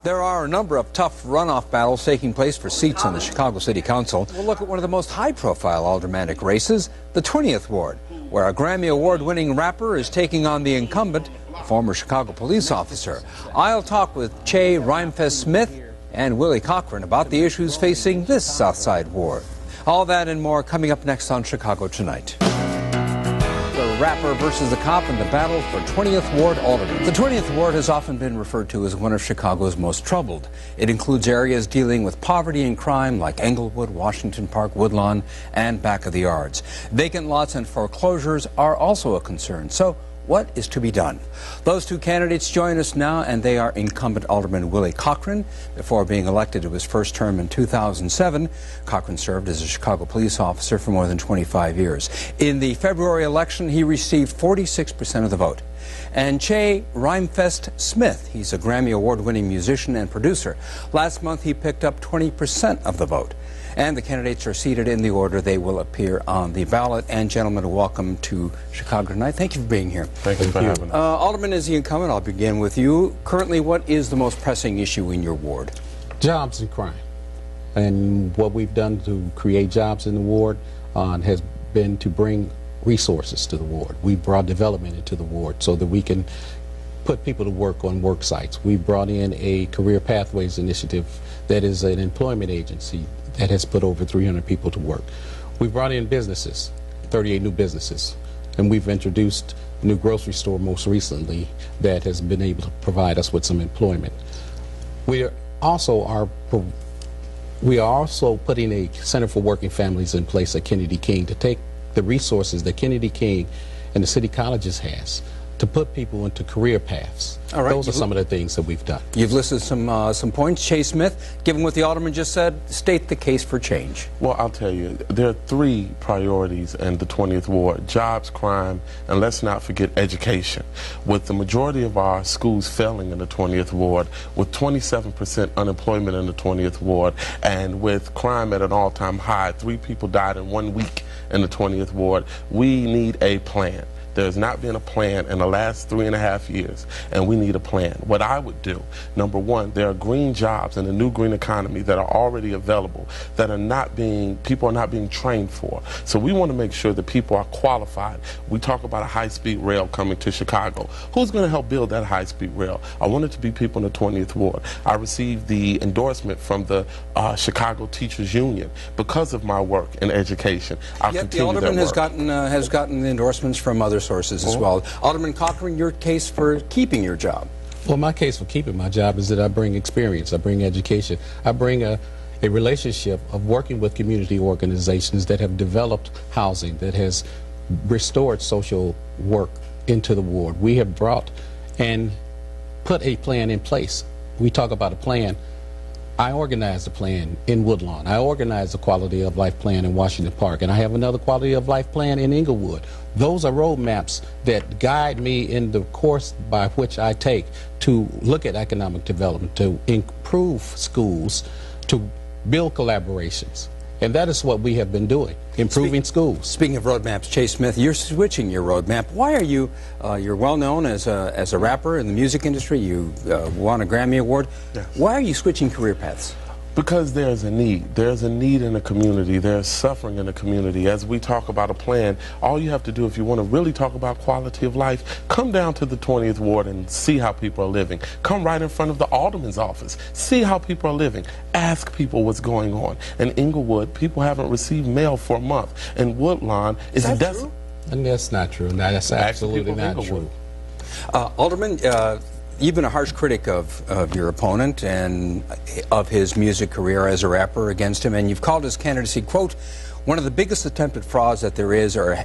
There are a number of tough runoff battles taking place for seats on the Chicago City Council. We'll look at one of the most high-profile aldermanic races, the 20th Ward, where a Grammy Award-winning rapper is taking on the incumbent, a former Chicago police officer. I'll talk with Che Rhymefest Smith and Willie Cochran about the issues facing this Southside Ward. All that and more coming up next on Chicago Tonight. The rapper versus the cop in the battle for 20th Ward Alderman. The 20th Ward has often been referred to as one of Chicago's most troubled. It includes areas dealing with poverty and crime like Englewood, Washington Park, Woodlawn, and back of the yards. Vacant lots and foreclosures are also a concern. So what is to be done? Those two candidates join us now, and they are incumbent Alderman Willie Cochran. Before being elected to his first term in 2007, Cochran served as a Chicago police officer for more than 25 years. In the February election, he received 46% of the vote. And Che Rhymefest Smith, he's a Grammy Award-winning musician and producer. Last month, he picked up 20% of the vote. And the candidates are seated in the order they will appear on the ballot. And gentlemen, welcome to Chicago Tonight. Thank you for being here. Thank you for having us. Alderman is the incumbent. I'll begin with you. Currently, what is the most pressing issue in your ward? Jobs and crime. And what we've done to create jobs in the ward has been to bring resources to the ward. We brought development into the ward so that we can put people to work on work sites. We brought in a Career Pathways initiative that is an employment agency that has put over 300 people to work. We brought in businesses, 38 new businesses, and we've introduced a new grocery store most recently that has been able to provide us with some employment. We are also putting a Center for Working Families in place at Kennedy King to take the resources that Kennedy King and the city colleges has to put people into career paths. All right. Those are some of the things that we've done. You've listed some points. Che Smith, given what the Alderman just said, state the case for change. Well, I'll tell you, there are three priorities in the 20th Ward: jobs, crime, and let's not forget education. With the majority of our schools failing in the 20th Ward, with 27% unemployment in the 20th Ward, and with crime at an all-time high, 3 people died in 1 week in the 20th Ward, we need a plan. There's not been a plan in the last 3.5 years, and we need a plan. What I would do, number one, there are green jobs in the new green economy that are already available that people are not being trained for. So we want to make sure that people are qualified. We talk about a high-speed rail coming to Chicago. Who's going to help build that high-speed rail? I want it to be people in the 20th Ward. I received the endorsement from the Chicago Teachers Union because of my work in education. Yet the Alderman has gotten the endorsements from other sources as well. Alderman Cochran, your case for keeping your job? Well, my case for keeping my job is that I bring experience, I bring education, I bring a relationship of working with community organizations that have developed housing, that has restored social work into the ward. We have brought and put a plan in place. We talk about a plan. I organized a plan in Woodlawn. I organized a quality of life plan in Washington Park, and I have another quality of life plan in Englewood. Those are roadmaps that guide me in the course by which I take to look at economic development, to improve schools, to build collaborations. And that is what we have been doing, improving schools. Speaking of roadmaps, Che Smith, you're switching your roadmap. Why are you, you're well known as a rapper in the music industry, you won a Grammy Award. Yes. Why are you switching career paths? Because there's a need. There's a need in the community. There's suffering in the community. As we talk about a plan, all you have to do if you want to really talk about quality of life, come down to the 20th Ward and see how people are living. Come right in front of the Alderman's office. See how people are living. Ask people what's going on. In Englewood, people haven't received mail for a month. In Woodlawn, is that true? And that's not true. No, that's absolutely not true. Alderman, you've been a harsh critic of your opponent and of his music career as a rapper against him, and you've called his candidacy, quote, one of the biggest attempted frauds that there is or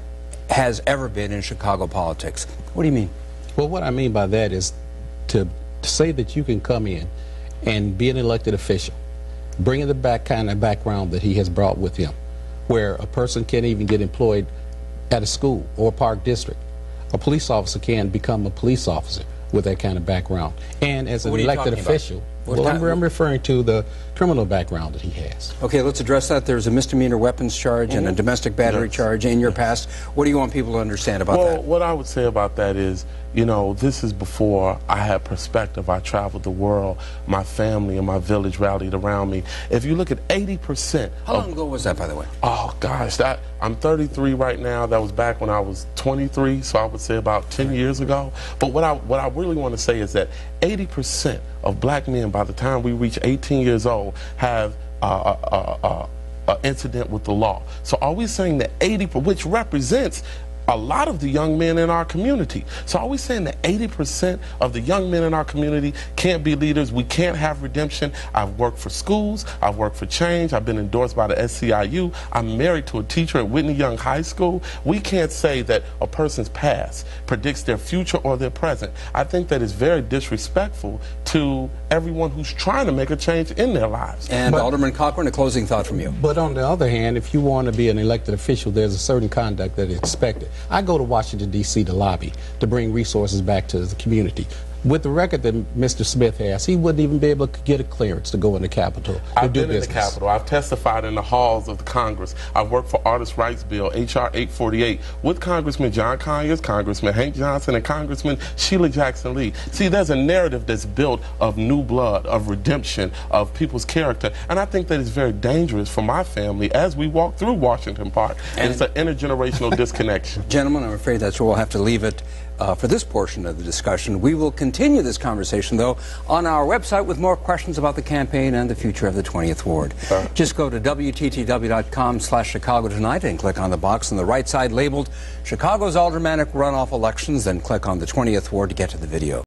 has ever been in Chicago politics. What do you mean? Well, what I mean by that is to say that you can come in and be an elected official, bringing the kind of background that he has brought with him, where a person can't even get employed at a school or a park district. A police officer can become a police officer with that kind of background. And as an elected official, Well, I'm referring to the criminal background that he has. Okay, let's address that. There's a misdemeanor weapons charge and a domestic battery charge in your past. What do you want people to understand about that? Well, what I would say about that is, you know, this is before I had perspective. I traveled the world. My family and my village rallied around me. If you look at 80%. How long ago was that, by the way? Oh, gosh, I'm 33 right now. That was back when I was 23, so I would say about 10 years ago. But what I really want to say is that 80% of black men, by the time we reach 18 years old, have an incident with the law. So are we saying that 80%, which represents a lot of the young men in our community. So are we saying that 80% of the young men in our community can't be leaders? We can't have redemption? I've worked for schools. I've worked for change. I've been endorsed by the SEIU. I'm married to a teacher at Whitney Young High School. We can't say that a person's past predicts their future or their present. I think that is very disrespectful to everyone who's trying to make a change in their lives. And Alderman Cochran, a closing thought from you. But on the other hand, if you want to be an elected official, there's a certain conduct that is expected. I go to Washington, D.C. to lobby to bring resources back to the community. With the record that Mr. Smith has, he wouldn't even be able to get a clearance to go in the Capitol. I've been in the Capitol. I've testified in the halls of the Congress. I've worked for Artists' Rights Bill, H.R. 848, with Congressman John Conyers, Congressman Hank Johnson, and Congressman Sheila Jackson Lee. See, there's a narrative that's built of new blood, of redemption, of people's character, and I think that is very dangerous for my family as we walk through Washington Park. And it's an intergenerational disconnection. Gentlemen, I'm afraid that's where we'll have to leave it for this portion of the discussion. We will continue this conversation, though, on our website with more questions about the campaign and the future of the 20th Ward. Just go to WTTW.com/Chicago Tonight and click on the box on the right side labeled Chicago's Aldermanic Runoff Elections, then click on the 20th Ward to get to the video.